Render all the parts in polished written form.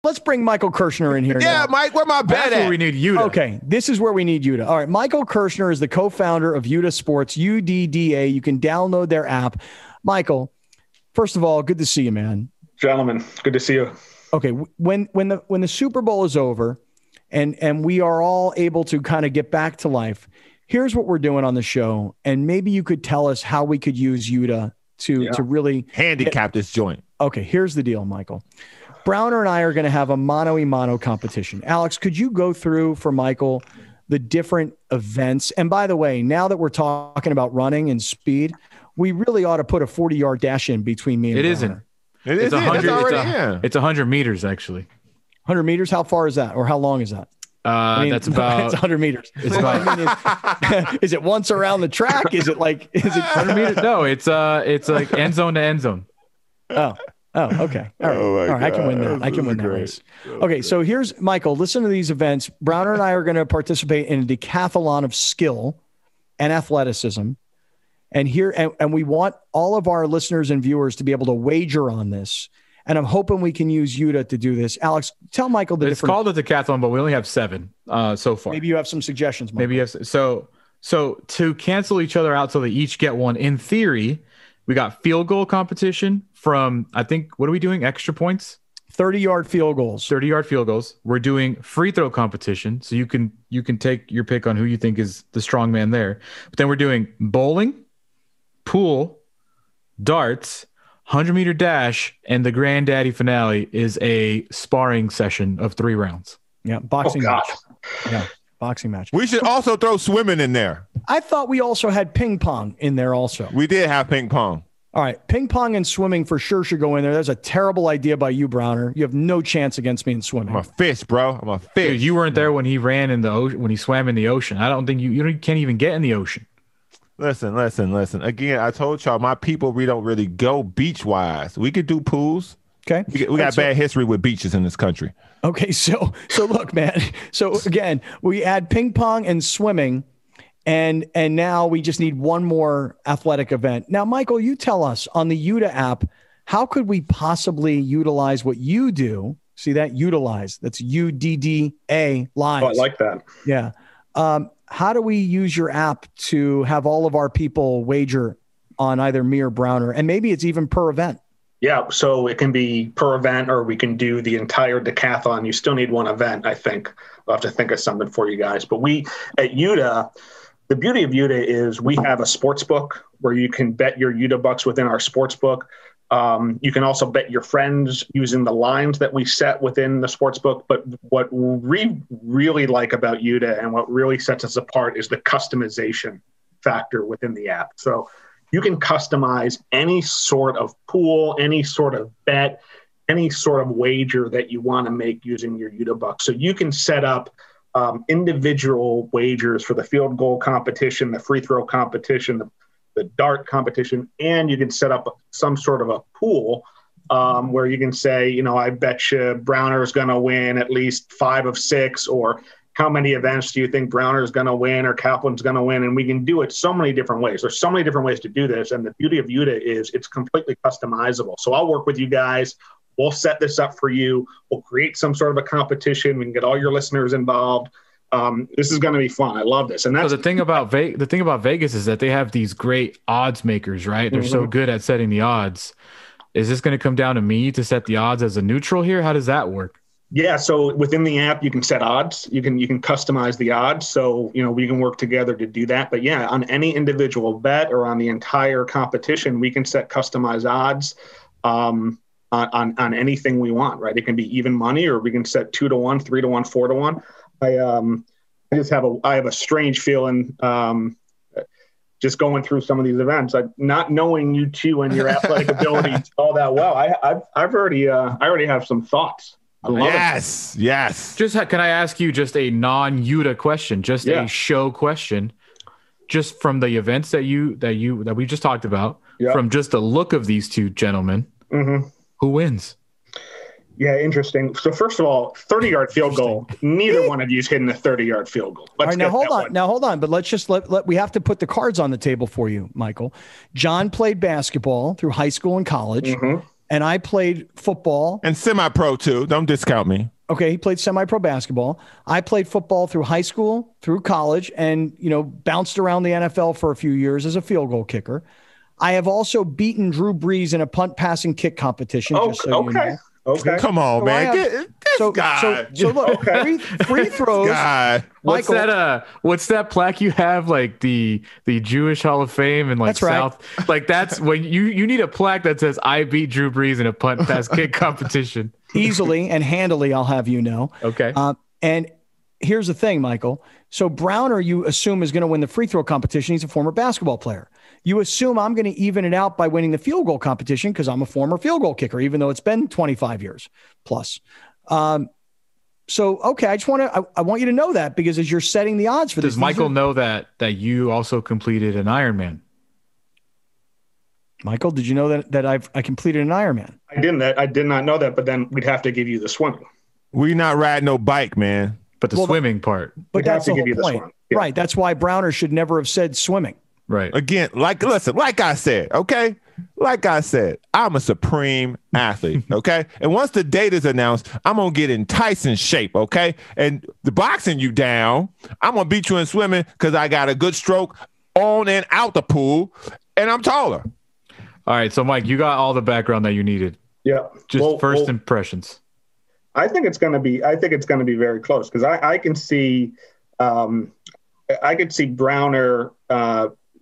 let's bring Michael Kirshner in here. Yeah, now. Mike, where my bet at? Where we need UDDA. Okay, this is where we need UDDA. All right, Michael Kirshner is the co-founder of UDDA Sports, UDDA. You can download their app. Michael, first of all, good to see you, man. Gentlemen, good to see you. Okay, when the Super Bowl is over and we are all able to kind of get back to life, here's what we're doing on the show, and maybe you could tell us how we could use UDDA to really handicap this joint. Okay, here's the deal, Michael. Browner and I are going to have a mano-a-mano competition. Alex, could you go through for Michael the different events? And by the way, now that we're talking about running and speed, we really ought to put a 40-yard dash in between me and Browner. It isn't. It's 100. It's 100 meters, actually. 100 meters? How far is that? Or how long is that? That's about it's 100 meters. It's about, is it once around the track? Is it 100 meters? No, it's like end zone to end zone. Oh, okay. All right. All right. I can win that. I can win that race. Okay. So here's Michael. Listen to these events. Browner and I are going to participate in a decathlon of skill and athleticism. And we want all of our listeners and viewers to be able to wager on this. And I'm hoping we can use UDDA to do this. Alex, tell Michael the difference. It's called a decathlon, but we only have 7 so far. Maybe you have some suggestions, Michael. Maybe you have. So to cancel each other out so they each get one, in theory, we got field goal competition from, I think, what are we doing? Extra points? 30-yard field goals. 30-yard field goals. We're doing free throw competition. So you can take your pick on who you think is the strong man there. But then we're doing bowling, pool, darts, 100-meter dash, and the granddaddy finale is a sparring session of 3 rounds. Yeah, boxing match. Yeah, boxing match. We should also throw swimming in there. I thought we also had ping pong in there also. We did have ping pong. All right, ping pong and swimming for sure should go in there. That's a terrible idea by you, Browner. You have no chance against me in swimming. I'm a fish, bro. I'm a fish. Dude, you weren't there when he ran in the ocean, when he swam in the ocean. I don't think you can't even get in the ocean. Listen. Again, I told y'all my people, we don't really go beach wise. We could do pools. Okay. We got bad history with beaches in this country. Okay. So look, man. So again, we add ping pong and swimming, and now we just need one more athletic event. Now, Michael, you tell us on the UDDA app, how could we possibly utilize what you do? See that? Utilize. That's UDDA live. Oh, I like that. Yeah. How do we use your app to have all of our people wager on either me or Browner? And maybe it's even per event. Yeah, so it can be per event, or we can do the entire decathlon. You still need one event, I think. We'll have to think of something for you guys. But we, at UDDA, the beauty of UDDA is we have a sports book where you can bet your UDDA bucks within our sports book. You can also bet your friends using the lines that we set within the sports book. But what we really like about UDDA and what really sets us apart is the customization factor within the app. So you can customize any sort of pool, any sort of bet, any sort of wager that you want to make using your UDDA bucks. So you can set up individual wagers for the field goal competition, the free throw competition, the dart competition, and you can set up some sort of a pool where you can say, I bet you Browner is going to win at least 5 of 6, or how many events do you think Browner is going to win or Kaplan's going to win? And we can do it so many different ways. There's so many different ways to do this. And the beauty of UDDA is it's completely customizable. So I'll work with you guys. We'll set this up for you. We'll create some sort of a competition. We can get all your listeners involved. This is going to be fun. I love this. And that's the thing about Vegas is that they have these great odds makers, right? They're so good at setting the odds. Is this going to come down to me to set the odds as a neutral here? How does that work? Yeah. So within the app, you can set odds. You can customize the odds. So, we can work together to do that. But yeah, on any individual bet or on the entire competition, we can set customized odds on anything we want, right? It can be even money, or we can set 2-1, 3-1, 4-1. I have a strange feeling just going through some of these events, not knowing you two and your athletic abilities all that well. I already have some thoughts. Yes. Can I ask you just a non-UDDA question, a show question, just from the events that we just talked about, from just the look of these two gentlemen, who wins? Yeah, interesting. So first of all, 30-yard field goal. Neither one of you's hitting a 30-yard field goal. All right, now hold on. But let's just we have to put the cards on the table for you, Michael. John played basketball through high school and college. and I played football. And semi-pro too. Don't discount me. Okay, he played semi-pro basketball. I played football through high school, through college, and bounced around the NFL for a few years as a field goal kicker. I have also beaten Drew Brees in a punt, pass, and kick competition. Oh, just so you know. Okay. Come on, man. This guy. So look, free throws. God. What's that plaque you have? Like the Jewish Hall of Fame and like that's right. South. Like that's when you need a plaque that says I beat Drew Brees in a punt pass kick competition. Easily and handily, I'll have you know. Okay. And here's the thing, Michael. So Browner, you assume, is going to win the free throw competition. He's a former basketball player. You assume I'm going to even it out by winning the field goal competition because I'm a former field goal kicker, even though it's been 25 years plus. So, okay, I want you to know that because as you're setting the odds for this. Does Michael know that you also completed an Ironman? Michael, did you know that I completed an Ironman? I didn't. I did not know that, but then we'd have to give you the swimming. We not riding no bike, man. But the swimming part. But that's the whole point. Yeah. Right. That's why Browner should never have said swimming. Right. Again, like I said, okay? Like I said, I'm a supreme athlete, okay? And once the date is announced, I'm going to get in Tyson shape, okay? And the boxing you down, I'm going to beat you in swimming because I got a good stroke on and out the pool, and I'm taller. All right, so Mike, you got all the background that you needed. Yeah. Just first impressions. I think it's going to be very close because I can see Browner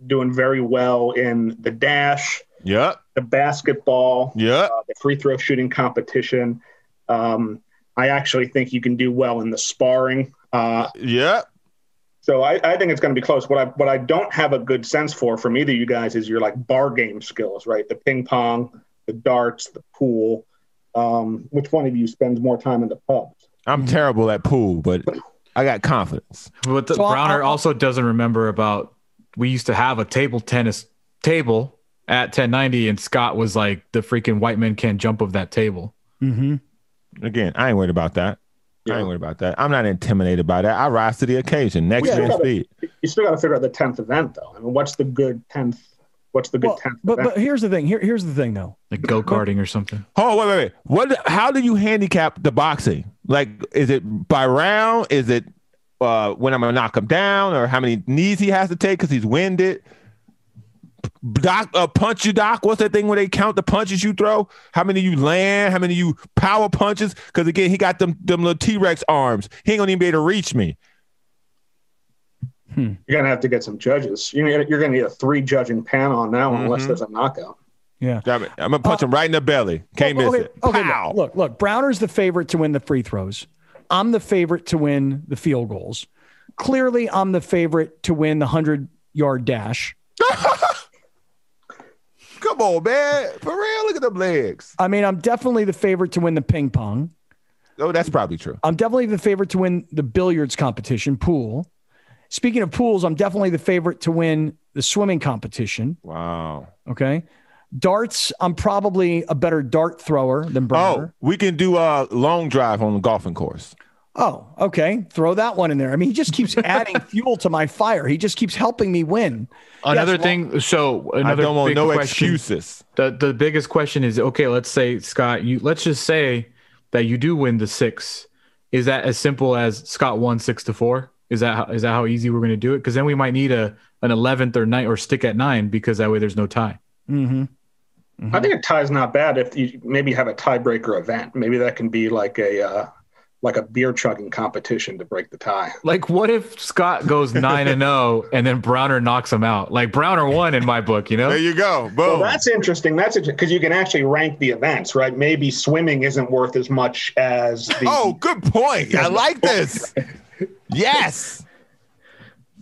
doing very well in the dash, the basketball, the free throw shooting competition. I actually think you can do well in the sparring. So I think it's going to be close. What I don't have a good sense for from either of you guys is your like bar game skills, right? The ping pong, the darts, the pool. Which one of you spends more time in the pubs? I'm terrible at pool, but I got confidence. But Browner also doesn't remember about we used to have a table tennis table at 1090, and Scott was like the freaking white men can't jump of that table. Mm-hmm. Again, I ain't worried about that. I ain't worried about that. I'm not intimidated by that. I rise to the occasion. Next man speed. You still got to figure out the 10th event, though. I mean, what's the good 10th? What's the good 10th? But here's the thing. Here's the thing, though. Like go-karting or something. Oh, wait. How do you handicap the boxing? Like, is it by round? Is it when I'm going to knock him down? Or how many knees he has to take because he's winded? Punch you, Doc. What's that thing where they count the punches you throw? How many you land? How many you power punches? Because, again, he got them little T-Rex arms. He ain't going to even be able to reach me. You're going to have to get some judges. You're going to need a 3-judging panel on that one unless there's a knockout. Yeah. Damn it. I'm going to punch him right in the belly. Can't miss it. Okay, Pow. Look, Browner's the favorite to win the free throws. I'm the favorite to win the field goals. Clearly, I'm the favorite to win the 100-yard dash. Come on, man. For real, look at them legs. I mean, I'm definitely the favorite to win the ping pong. Oh, that's probably true. I'm definitely the favorite to win the billiards competition, pool. Speaking of pools, I'm definitely the favorite to win the swimming competition. Wow. Okay. Darts, I'm probably a better dart thrower than Browner. Oh, we can do a long drive on the golfing course. Oh, okay. Throw that one in there. I mean, he just keeps adding fuel to my fire. He just keeps helping me win. Another thing. So I don't want no question, excuses. The biggest question is, okay, let's say, Scott, let's just say that you do win the 6. Is that as simple as Scott won 6-4? Is that how easy we're going to do it? Because then we might need an 11th or 9th or stick at 9 because that way there's no tie. Mm-hmm. Mm-hmm. I think a tie is not bad if you maybe have a tiebreaker event. Maybe that can be like a beer chugging competition to break the tie. Like, what if Scott goes 9-0 and then Browner knocks him out? Like, Browner won in my book, you know? There you go. Boom. Well, that's interesting. That's because you can actually rank the events, right? Maybe swimming isn't worth as much as the. Oh, good point. I like this. Yes.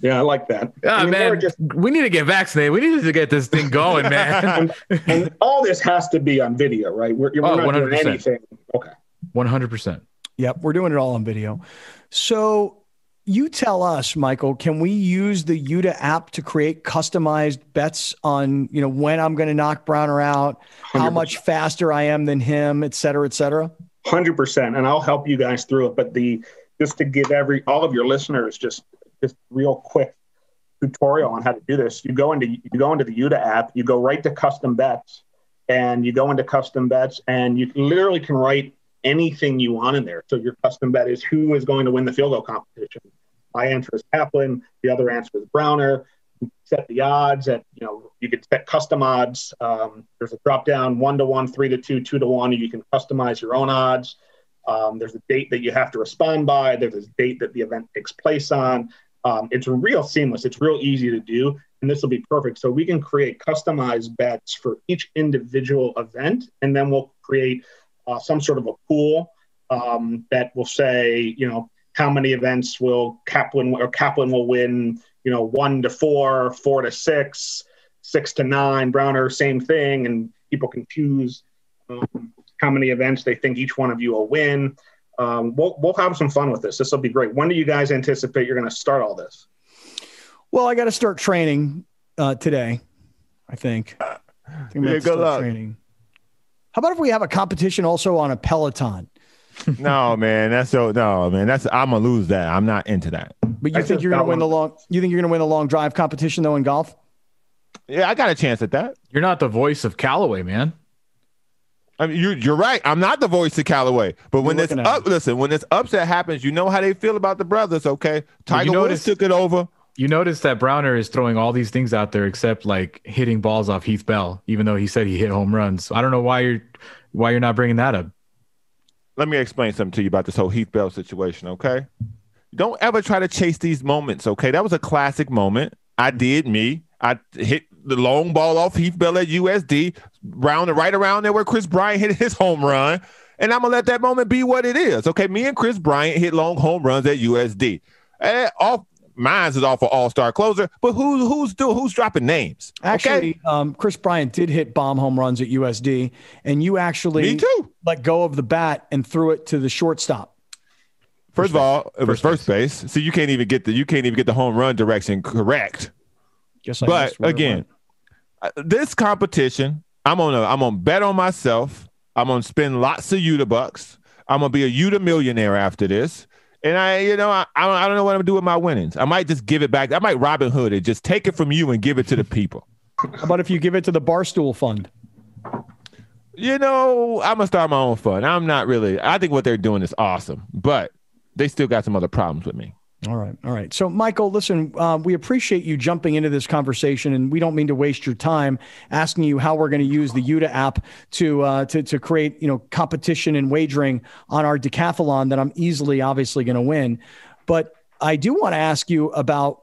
Yeah, I like that. Man, we need to get vaccinated. We need to get this thing going, man. and all this has to be on video, right? We're not 100%. doing anything. Okay. 100%. Yep, we're doing it all on video. So you tell us, Michael, can we use the UDDA app to create customized bets on, when I'm going to knock Browner out, 100%. How much faster I am than him, et cetera, et cetera? 100%. And I'll help you guys through it. But just to give all of your listeners just real quick tutorial on how to do this, you go into the UDDA app, you go right to custom bets, and you go into custom bets, and you literally can write anything you want in there. So your custom bet is who is going to win the field goal competition. My answer is Kaplan. The other answer is Browner. You set the odds at, you could set custom odds. There's a drop down 1-to-1, 3-to-2, 2-to-1. You can customize your own odds. There's a date that you have to respond by. There's a date that the event takes place on. It's real seamless. It's real easy to do. And this will be perfect. So we can create customized bets for each individual event. And then we'll create some sort of a pool that will say, how many events will Kaplan will win, 1-to-4, 4-to-6, 6-to-9, Browner, same thing. And people can choose how many events they think each one of you will win. We'll have some fun with this. This will be great. When do you guys anticipate you're going to start all this? Well, I got to start training today, I think. Good luck. Training. How about if we have a competition also on a Peloton? No, man. I'm gonna lose that. I'm not into that. But you think you're going to win the long? You think you're going to win the long drive competition though in golf? Yeah, I got a chance at that. You're not the voice of Callaway, man. I mean, you're right. I'm not the voice of Callaway. But when this upset happens, you know how they feel about the brothers. Okay, Tiger Woods took it over. You notice that Browner is throwing all these things out there except like hitting balls off Heath Bell, even though he said he hit home runs. I don't know why you're not bringing that up. Let me explain something to you about this whole Heath Bell situation, okay? Don't ever try to chase these moments, okay? That was a classic moment. I hit the long ball off Heath Bell at USD, right around there where Chris Bryant hit his home run, and I'm going to let that moment be what it is, okay? Me and Chris Bryant hit long home runs at USD. Mine's is off for all-star closer, but who's dropping names? Actually, okay? Chris Bryant did hit bomb home runs at USD, and you actually let go of the bat and threw it to the shortstop. First of all, it was first base, so you can't even get the home run direction correct. But again, this competition, I'm gonna bet on myself. I'm gonna spend lots of UDDA bucks. I'm gonna be a UDDA millionaire after this. And I don't know what I'm gonna do with my winnings. I might just give it back. I might Robin Hood it, just take it from you and give it to the people. How about if you give it to the Barstool Fund? I'm gonna start my own fund. I think what they're doing is awesome, but they still got some other problems with me. All right. So, Michael, listen, we appreciate you jumping into this conversation, and we don't mean to waste your time asking you how we're going to use the UDDA app to create, competition and wagering on our decathlon that I'm obviously going to win. But I do want to ask you about,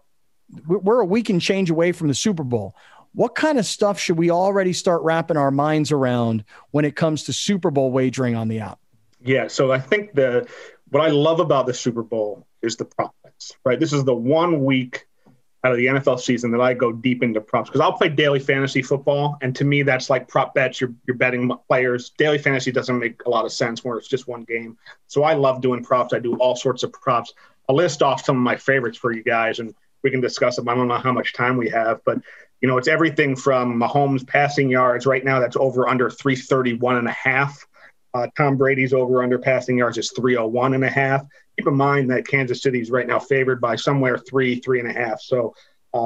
we're a week and change away from the Super Bowl. What kind of stuff should we already start wrapping our minds around when it comes to Super Bowl wagering on the app? Yeah. So I think what I love about the Super Bowl is the prop bets, right? This is the 1 week out of the NFL season that I go deep into props because I'll play daily fantasy football. And to me, that's like prop bets. You're betting players. Daily fantasy doesn't make a lot of sense where it's just one game. So I love doing props. I do all sorts of props. I'll list off some of my favorites for you guys and we can discuss them. I don't know how much time we have, but it's everything from Mahomes passing yards. Right now, that's over under 331.5. Tom Brady's over under passing yards is 301.5. Keep in mind that Kansas City is right now favored by somewhere 3.5. So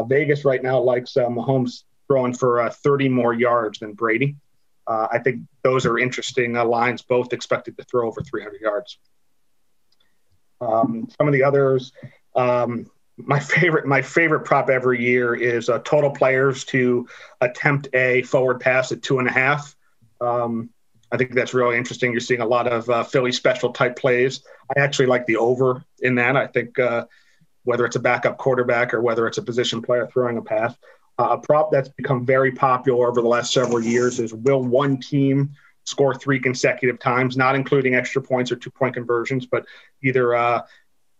Vegas right now likes Mahomes throwing for 30 more yards than Brady. I think those are interesting lines, both expected to throw over 300 yards. Some of the others, my favorite prop every year is total players to attempt a forward pass at 2.5. I think that's really interesting. You're seeing a lot of Philly special type plays. I actually like the over in that. I think whether it's a backup quarterback or whether it's a position player throwing a pass. A prop that's become very popular over the last several years is will one team score 3 consecutive times, not including extra points or 2-point conversions, but either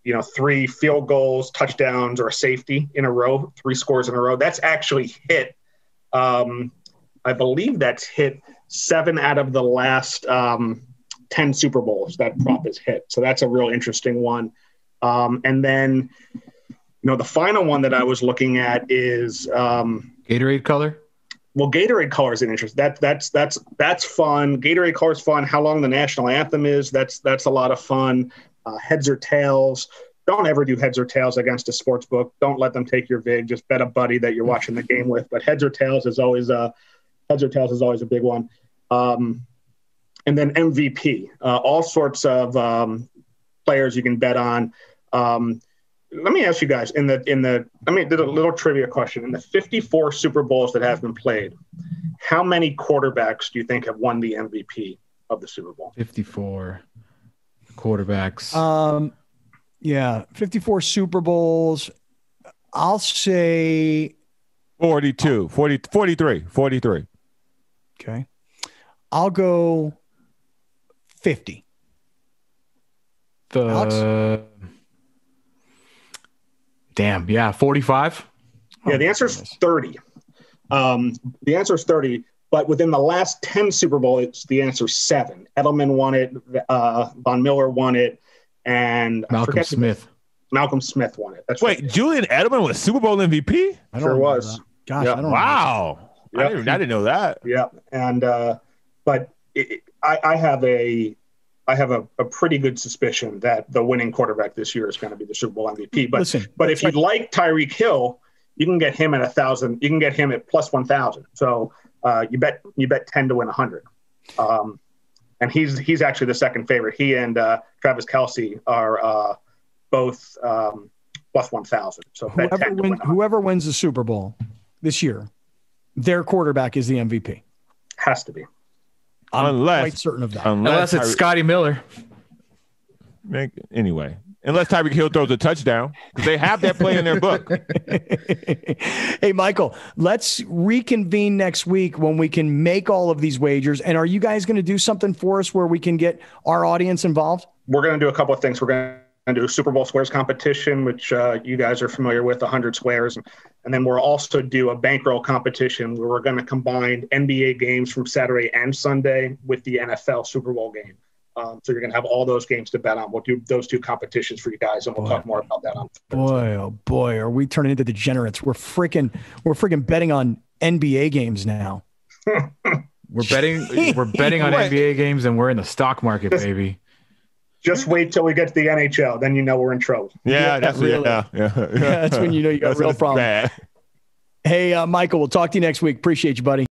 3 field goals, touchdowns, or a safety in a row, 3 scores in a row. That's actually hit. I believe that's hit 7 out of the last 10 Super Bowls that prop is hit. So that's a real interesting one. And then, the final one that I was looking at is Gatorade color. Well, Gatorade color is an interest. That's fun. Gatorade color is fun. How long the national anthem is, that's a lot of fun. Heads or tails. Don't ever do heads or tails against a sports book. Don't let them take your vig. Just bet a buddy that you're watching the game with. But heads or tails is always a big one. And then MVP, all sorts of players you can bet on. Let me ask you guys did a little trivia question. In the 54 Super Bowls that have been played, how many quarterbacks do you think have won the MVP of the Super Bowl? 54 quarterbacks. 54 Super Bowls. I'll say 42, 43. Okay. I'll go 50. Damn, yeah, 45. Yeah, the answer is 30. The answer is 30, but within the last 10 Super Bowls, the answer is 7. Edelman won it, Von Miller won it, and Malcolm Smith won it. That's Wait, right. Julian Edelman was Super Bowl MVP? Sure was. Gosh, Yep. I don't Wow. Yep. I didn't know that. Yeah, and but I have a pretty good suspicion that the winning quarterback this year is going to be the Super Bowl MVP. But if you like Tyreek Hill, you can get him at 1,000. You can get him at plus 1,000. So you bet 10 to win 100. And he's actually the second favorite. He and Travis Kelce are both plus 1,000. So whoever wins the Super Bowl this year, their quarterback is the MVP. Has to be. I'm quite certain of that. Unless it's Scotty Miller. Anyway, unless Tyreek Hill throws a touchdown, because they have that play in their book. Hey, Michael, let's reconvene next week when we can make all of these wagers. And are you guys going to do something for us where we can get our audience involved? We're going to do a couple of things. We're going to do a Super Bowl squares competition, which you guys are familiar with, 100 squares. And then we'll also do a bankroll competition where we're going to combine NBA games from Saturday and Sunday with the NFL Super Bowl game. So you're going to have all those games to bet on. We'll do those two competitions for you guys, and we'll talk more about that on Thursday. Oh boy, are we turning into degenerates? We're freaking betting on NBA games now. We're betting on NBA games, and we're in the stock market, baby. Just wait till we get to the NHL, then you know we're in trouble. Yeah, that's that's when you know you got a real problem. Bad. Hey, Michael, we'll talk to you next week. Appreciate you, buddy.